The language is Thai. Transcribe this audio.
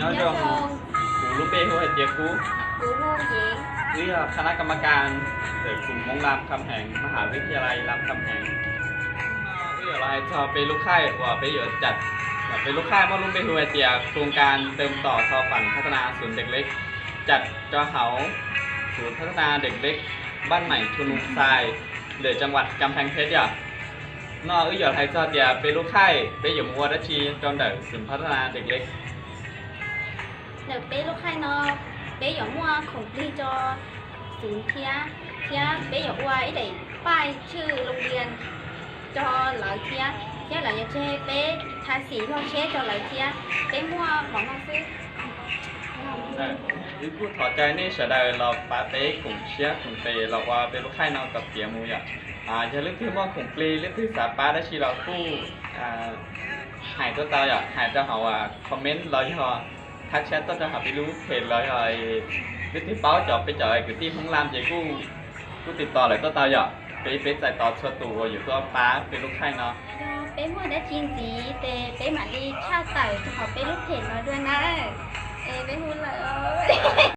nói cho cụ lúc bê hô hệ tiệc cú กูรู้เย vớiคณะกรรมการtừ cùng mong làm khăm hàng มหาวิทยาลัยรามคำแหงที่อะไรชอเป็นลูกค่ายว่าไปอยู่จัดเป็นลูกค่ายมาลุ่มไปหัวเตียโครงการเติมต่อทอฝันพัฒนาศูนย์เด็กเล็กจัดจอเหาศูนย์พัฒนาเด็กเล็กบ้านใหม่ชุมนุมทรายเหลือจังหวัดกำแพงเพชรอ่ะนออยู่ไทยชอเตียเป็นลูกค่ายไปอยู่มัวดัชชีจนเด็กศูนย์พัฒนาเด็กเล็ก เดี๋ยวเป๊ะลูกไข่นอเป๊ะอย่างมัวของพี่จอศูนย์เทียเทียเป๊ะอย่างว่าไอ้เด็กป้ายชื่อโรงเรียนจอหลายเทียเทียหลายอย่างเช่เป๊ะทาสีเราเช่จอหลายเทียเป๊ะมัวหมองเราซื้อ Ý cú thọ chơi nên sẽ đời là phá tế cùng chia cùng tề là qua bên lúc khai nào tập tiếng mùi ạ giờ lúc thứ mà cùng pli lúc thứ xã phá đã chỉ là cú hải cho tao ạ hải cho họ comment lời cho họ thắt chat cho họ bị lú phê lời rồi lúc thứ báo cho bây giờ cái team không làm gì cúติดต่อเลยตัวตาอ่ะไปใส่ต่อชัวตัวอยู่ตัวป้าเป็นลูกไข่เนาะ เป๊ะมัวได้จริงจีแต่เป๊ะหมาดีชาติไต่ขอเป๊ะลูกเห็นเราด้วยนะเป๊ะพูดเลย